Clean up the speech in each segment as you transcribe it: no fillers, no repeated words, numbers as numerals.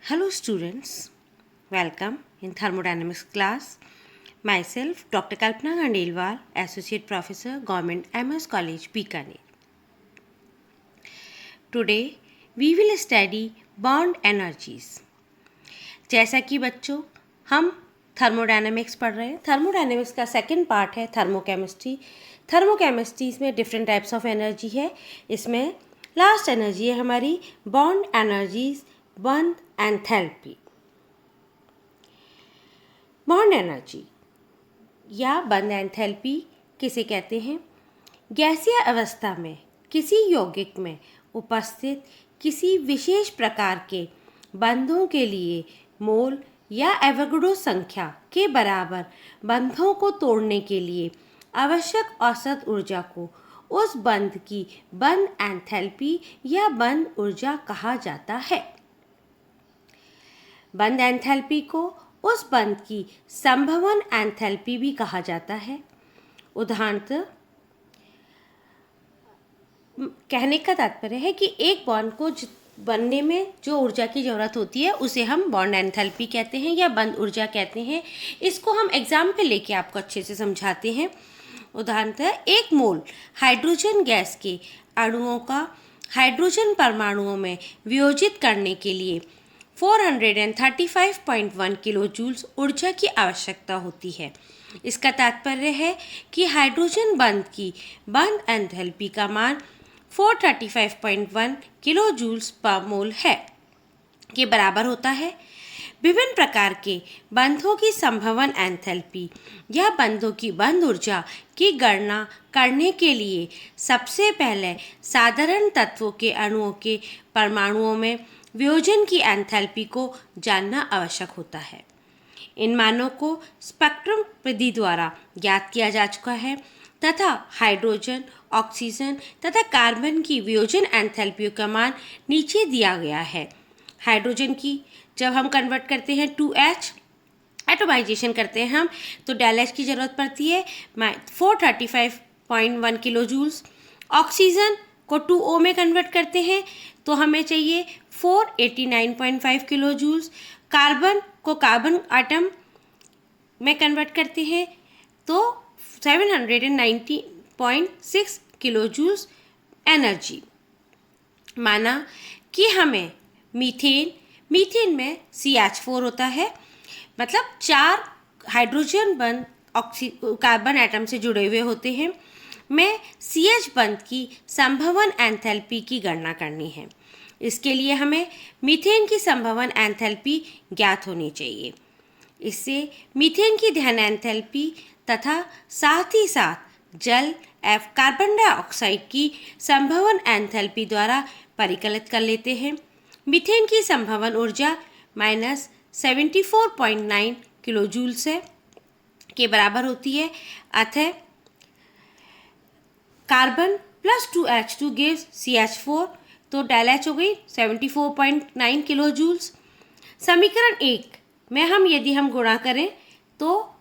Hello students, welcome in thermodynamics class. Myself Dr. Kalpana Gandelwal, Associate Professor, Government MS College, Bikaner. Today we will study bond energies. जैसा कि बच्चों हम thermodynamics पढ़ रहे हैं, thermodynamics का सेकंड पार्ट है थर्मोकेमिस्ट्री. थर्मोकेमिस्ट्री में डिफरेंट टाइप्स ऑफ एनर्जी है. इसमें लास्ट एनर्जी है हमारी बॉन्ड एनर्जीज, बंध एंथैल्पी. बॉन्ड एनर्जी या बंध एंथैल्पी किसे कहते हैं? गैसीय अवस्था में किसी यौगिक में उपस्थित किसी विशेष प्रकार के बंधों के लिए मोल या एवोगाड्रो संख्या के बराबर बंधों को तोड़ने के लिए आवश्यक औसत ऊर्जा को उस बंध की बंध एंथैल्पी या बंध ऊर्जा कहा जाता है. बंध एंथैल्पी को उस बंध की संभवन एंथैल्पी भी कहा जाता है. उदाहरणतः कहने का तात्पर्य है कि एक बॉन्ड को बनने में जो ऊर्जा की ज़रूरत होती है उसे हम बॉन्ड एंथैल्पी कहते हैं या बंध ऊर्जा कहते हैं. इसको हम एग्जाम्पल लेके आपको अच्छे से समझाते हैं. उदाहरणतः एक मोल हाइड्रोजन गैस के अणुओं का हाइड्रोजन परमाणुओं में वियोजित करने के लिए 435.1 किलो जूल्स ऊर्जा की आवश्यकता होती है. इसका तात्पर्य है कि हाइड्रोजन बंध की बंध एंथैल्पी का मान 435.1 किलो जूल्स पर मोल है के बराबर होता है. विभिन्न प्रकार के बंधों की संभवन एंथैल्पी या बंधों की बंध ऊर्जा की गणना करने के लिए सबसे पहले साधारण तत्वों के अणुओं के परमाणुओं में वियोजन की एंथैल्पी को जानना आवश्यक होता है. इन मानों को स्पेक्ट्रम विधि द्वारा ज्ञात किया जा चुका है तथा हाइड्रोजन, ऑक्सीजन तथा कार्बन की वियोजन एंथैल्पियों का मान नीचे दिया गया है. हाइड्रोजन की जब हम कन्वर्ट करते हैं 2H, एटोमाइजेशन करते हैं हम, तो डेल H की ज़रूरत पड़ती है 435.1 किलो जूल्स. ऑक्सीजन को 2O में कन्वर्ट करते हैं तो हमें चाहिए 489.5 किलो जूल्स. कार्बन को कार्बन आटम में कन्वर्ट करते हैं तो 790.6 किलो जूल्स एनर्जी. माना कि हमें मीथेन में CH4 होता है, मतलब 4 हाइड्रोजन बंध कार्बन एटम से जुड़े हुए होते हैं. में CH बंध की संभवन एंथैल्पी की गणना करनी है. इसके लिए हमें मीथेन की संभवन एंथैल्पी ज्ञात होनी चाहिए. इससे मीथेन की दहन एंथैल्पी तथा साथ ही साथ जल कार्बन डाइऑक्साइड की संभवन एंथैल्पी द्वारा परिकलित कर लेते हैं. मीथेन की संभवन ऊर्जा -74.9 किलो जूल्स है के बराबर होती है. अतः carbon plus 2H2 gives CH4, तो डेल H हो गई 74.9 किलो जूल्स. समीकरण 1 में यदि हम गुणा करें तो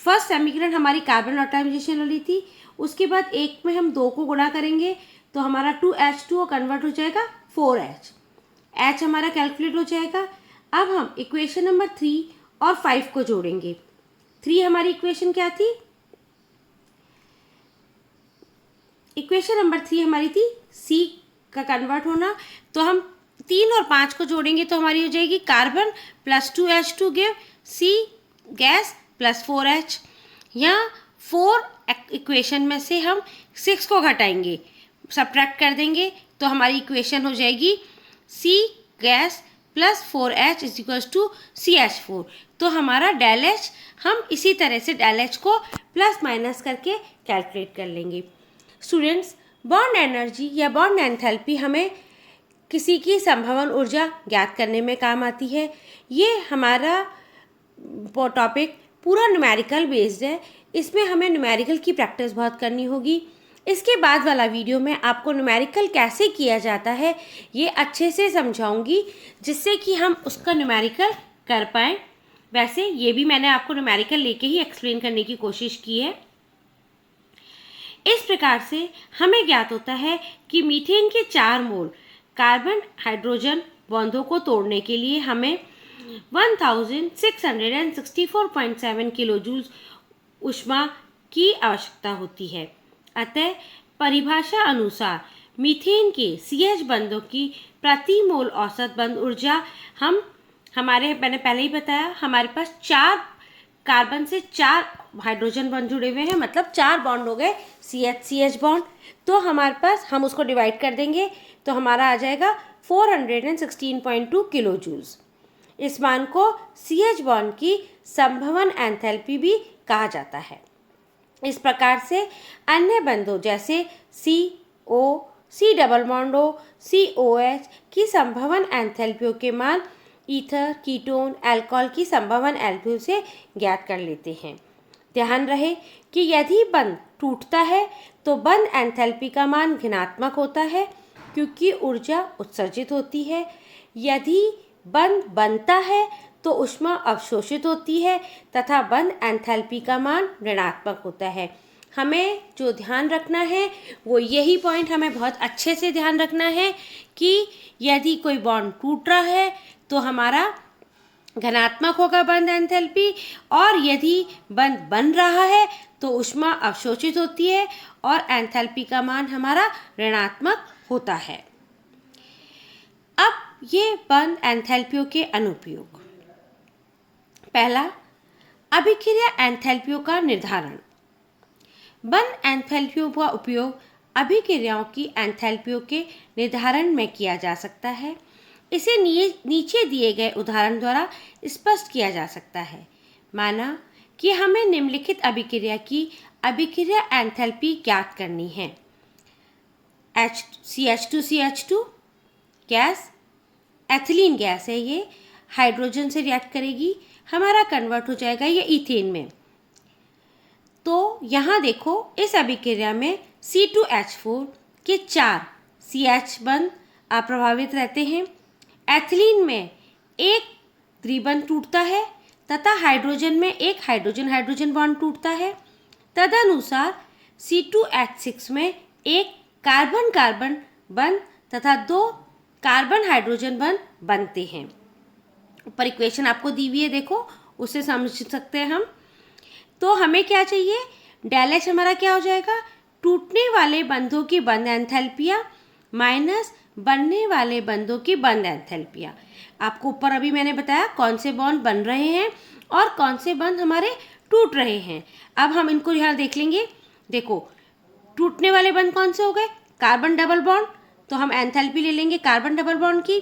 फर्स्ट समीकरण हमारी कार्बन ऑटोमाइजेशन वाली थी, उसके बाद 1 में हम 2 को गुणा करेंगे तो हमारा 2H2O कन्वर्ट हो जाएगा 4H. H हमारा कैलकुलेट हो जाएगा. अब हम इक्वेशन नंबर 3 और 5 को जोड़ेंगे. 3 हमारी इक्वेशन क्या थी? इक्वेशन नंबर 3 हमारी थी C का कन्वर्ट होना, तो हम 3 और 5 को जोड़ेंगे तो हमारी हो जाएगी carbon plus 2H2 give C gas plus 4H. यहाँ 4 इक्वेशन में से हम 6 को घटाएंगे, सब्ट्रैक्ट कर देंगे तो हमारी इक्वेशन हो जाएगी C gas plus 4H is equals to CH4. तो हमारा डेल H हम इसी तरह से डेल H को प्लस माइनस करके कैलकुलेट कर लेंगे. स्टूडेंट्स, बॉन्ड एनर्जी या बॉन्ड एंथैल्पी हमें किसी की संभवन ऊर्जा ज्ञात करने में काम आती है. ये हमारा टॉपिक पूरा न्यूमेरिकल बेस्ड है. इसमें हमें न्यूमेरिकल की प्रैक्टिस बहुत करनी होगी. इसके बाद वाला वीडियो में आपको न्यूमेरिकल कैसे किया जाता है ये अच्छे से समझाऊंगी, जिससे कि हम उसका न्यूमेरिकल कर पाएँ. वैसे ये भी मैंने आपको न्यूमेरिकल लेके ही एक्सप्लेन करने की कोशिश की है. इस प्रकार से हमें ज्ञात होता है कि मीथेन के 4 मोल कार्बन, हाइड्रोजन, बॉन्डों को तोड़ने के लिए हमें 1664.7 किलो जूल ऊष्मा की आवश्यकता होती है। अतः परिभाषा अनुसार मीथेन के CH बंधों की प्रति मोल औसत बंध ऊर्जा मैंने पहले ही बताया, हमारे पास 4 कार्बन से 4 हाइड्रोजन बॉन्ड जुड़े हुए हैं, मतलब 4 बॉन्ड हो गए CH बॉन्ड। तो हमारे पास हम उसको डिवाइड कर देंगे तो हमारा आ जाएगा 416.2 किलो जूल्स। इस मान को CH बॉन्ड की संभवन एंथैल्पी भी कहा जाता है। इस प्रकार से अन्य बंधों जैसे CO, C double bond O, COH की संभवन एंथैल्पियों के मान ईथर, कीटोन, अल्कोहल की संभवन एंथैल्पी से ज्ञात कर लेते हैं। ध्यान रहे कि यदि बंध टूटता है तो बंध एंथैल्पी का मान ऋणात्मक होता है क्योंकि ऊर्जा उत्सर्जित होती है। यदि बंध बनता है तो ऊष्मा अवशोषित होती है तथा बंध एंथैल्पी का मान ऋणात्मक होता है। हमें जो ध्यान रखना है वो यही पॉइंट हमें बहुत अच्छे से ध्यान रखना है कि यदि कोई बॉन्ड टूट रहा है तो हमारा धनात्मक होगा बंध एंथैल्पी, और यदि बंध बन रहा है तो ऊष्मा अवशोषित होती है और एंथैल्पी का मान हमारा ऋणात्मक होता है। अब ये बंध एंथैल्पियों के अनुप्रयोग। पहला, अभिक्रिया एंथैल्पियों का निर्धारण। बंध एंथैल्पियों का उपयोग अभिक्रियाओं की एंथैल्पियों के निर्धारण में किया जा सकता है। इसे नीचे दिए गए उदाहरण द्वारा स्पष्ट किया जा सकता है। माना कि हमें निम्नलिखित अभिक्रिया की अभिक्रिया एंथैल्पी ज्ञात करनी है। CH2CH2 गैस, एथिलीन गैस है, ये हाइड्रोजन से रिएक्ट करेगी, हमारा कन्वर्ट हो जाएगा ये ईथेन में। तो यहाँ देखो इस अभिक्रिया में C2H4 के 4 CH बंध अप्रभावित रहते हैं। एथिलीन में एक द्विबंध टूटता है तथा हाइड्रोजन में एक हाइड्रोजन हाइड्रोजन बॉन्ड टूटता है। तदनुसार C2H6 में एक कार्बन कार्बन बंध तथा 2 कार्बन हाइड्रोजन बंध बनते हैं। ऊपर इक्वेशन आपको दी हुई है, देखो उसे समझ सकते हैं हम। तो हमें क्या चाहिए, डेल H हमारा क्या हो जाएगा, टूटने वाले बंधों की बंध एंथैल्पिया माइनस बनने वाले बंधों की बंध एंथैल्पिया। आपको ऊपर अभी मैंने बताया कौन से बॉन्ड बन रहे हैं और कौन से बंध हमारे टूट रहे हैं। अब हम इनको यहाँ देख लेंगे। देखो टूटने वाले बंध कौन से हो गए, कार्बन डबल बॉन्ड, तो हम एंथैल्पी ले लेंगे कार्बन डबल बॉन्ड की,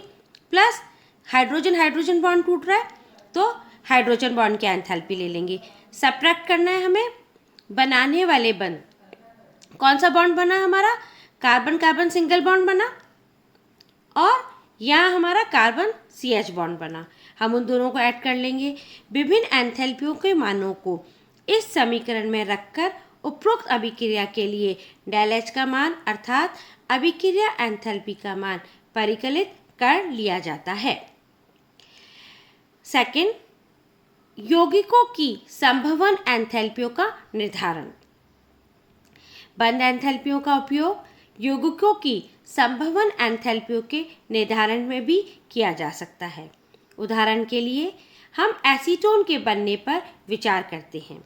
प्लस हाइड्रोजन हाइड्रोजन बॉन्ड टूट रहा है तो हाइड्रोजन बॉन्ड की एंथैल्पी ले लेंगे। सब्ट्रैक्ट करना है हमें बनाने वाले बंध। कौन सा बॉन्ड बना हमारा, कार्बन कार्बन सिंगल बॉन्ड बना, और यहाँ हमारा कार्बन CH बॉन्ड बना। हम उन दोनों को ऐड कर लेंगे। विभिन्न एंथैल्पियों के मानों को इस समीकरण में रखकर उपरोक्त अभिक्रिया के लिए डेल H का मान अर्थात अभिक्रिया एंथैल्पी का मान परिकलित कर लिया जाता है। सेकंड, यौगिकों की संभवन एंथैल्पियों का निर्धारण। बंध एंथैल्पियों का उपयोग यौगिकों की संभवन एंथैल्पियों के निर्धारण में भी किया जा सकता है। उदाहरण के लिए हम एसीटोन के बनने पर विचार करते हैं।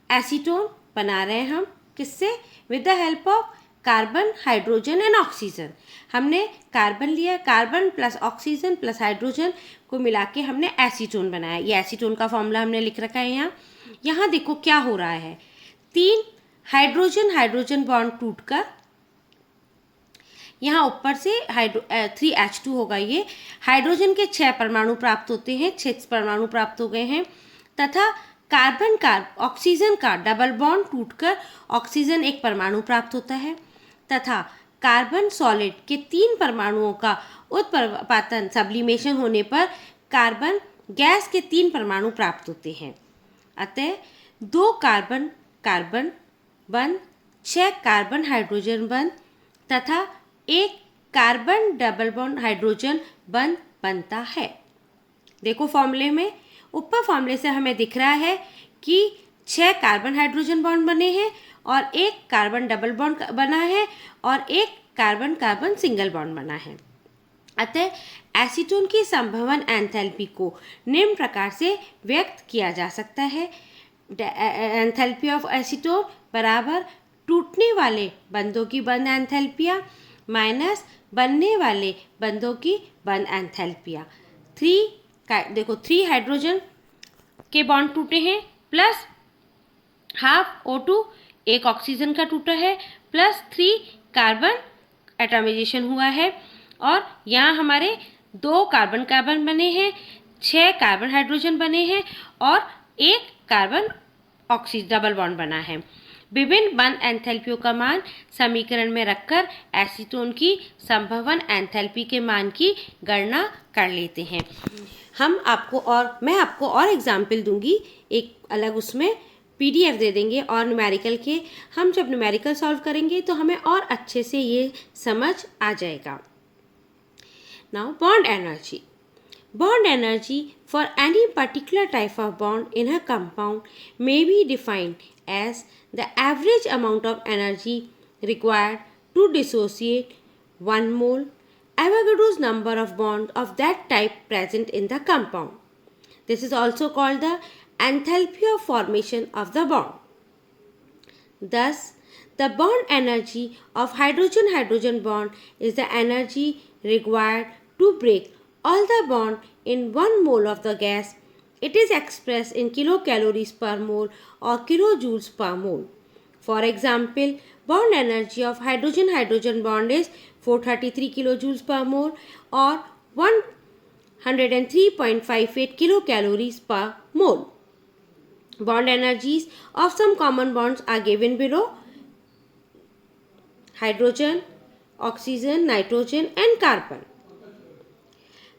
एसीटोन बना रहे हैं हम किससे, with the help of carbon hydrogen and oxygen. हमने कार्बन लिया, carbon plus oxygen plus hydrogen को मिला के हमने एसीटोन बनाया। ये एसीटोन का फॉर्मूला हमने लिख रखा है यहाँ। यहाँ देखो क्या हो रहा है, 3 हाइड्रोजन हाइड्रोजन बॉन्ड टूटकर यहाँ ऊपर से 3H2 होगा। ये हाइड्रोजन के 6 परमाणु प्राप्त होते हैं, 6 परमाणु प्राप्त हो गए हैं, तथा कार्बन ऑक्सीजन का डबल बॉन्ड टूटकर ऑक्सीजन एक परमाणु प्राप्त होता है, तथा कार्बन सॉलिड के 3 परमाणुओं का उत्पादन सब्लिमेशन होने पर कार्बन गैस के 3 परमाणु प्राप्त होते हैं। अतः 2 कार्बन कार्बन बंध, 6 कार्बन हाइड्रोजन बंध तथा 1 कार्बन डबल बॉन्ड हाइड्रोजन बंध बनता है। देखो फॉर्मूले में, ऊपर फॉर्मूले से हमें दिख रहा है कि 6 कार्बन हाइड्रोजन बॉन्ड बने हैं और 1 कार्बन डबल बॉन्ड बना है और 1 कार्बन कार्बन सिंगल बॉन्ड बना है। अतः एसीटोन की संभवन एंथैल्पी को निम्न प्रकार से व्यक्त किया जा सकता है। एंथैल्पी ऑफ एसीटोन बराबर टूटने वाले बंधों की बंध एंथैल्पिया माइनस बनने वाले बंधों की बंध एंथैल्पिया। देखो 3 हाइड्रोजन के बॉन्ड टूटे हैं प्लस हाफ O2 एक ऑक्सीजन का टूटा है प्लस 3 कार्बन एटमाइजेशन हुआ है और यहाँ हमारे 2 कार्बन कार्बन बने हैं, 6 कार्बन हाइड्रोजन बने हैं और 1 कार्बन ऑक्सीजन डबल बॉन्ड बना है। विभिन्न बंध एंथैल्पियों का मान समीकरण में रखकर एसीटोन की संभवन एंथैल्पी के मान की गणना कर लेते हैं। मैं आपको और एग्जाम्पल दूंगी, एक अलग उसमें PDF दे देंगे और न्यूमेरिकल के। हम जब न्यूमेरिकल सॉल्व करेंगे तो हमें और अच्छे से ये समझ आ जाएगा। Now bond energy. Bond energy for any particular type of bond in a compound may be defined as the average amount of energy required to dissociate 1 mole Avogadro's number of bonds of that type present in the compound. This is also called the enthalpy of formation of the bond. Thus, the bond energy of hydrogen-hydrogen bond is the energy required to break all the bond in 1 mole of the gas. It is expressed in kilocalories per mole or kilojoules per mole. For example, bond energy of hydrogen-hydrogen bond is 433 kilojoules per mole or 103.58 kilocalories per mole. Bond energies of some common bonds are given below: hydrogen, oxygen, nitrogen and carbon.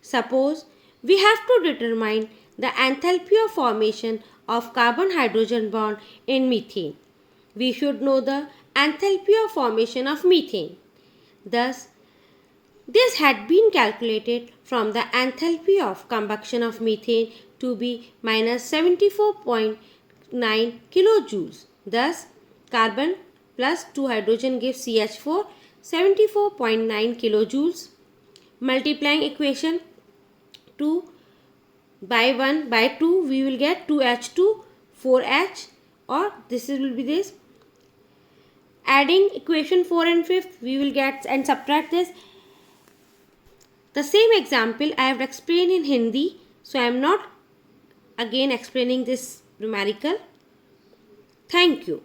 Suppose we have to determine the enthalpy of formation of carbon-hydrogen bond in methane. We should know the enthalpy of formation of methane. Thus, this had been calculated from the enthalpy of combustion of methane to be minus 74.9 kilojoules. Thus, carbon plus 2 hydrogen gives CH4, 74.9 kilojoules. Multiplying equation 2 by 1 by 2, we will get 2H2 4H, or this will be this. Adding equation 4 and 5th, we will get and subtract this. The same example I have explained in Hindi, so I am not again explaining this numerical. Thank you.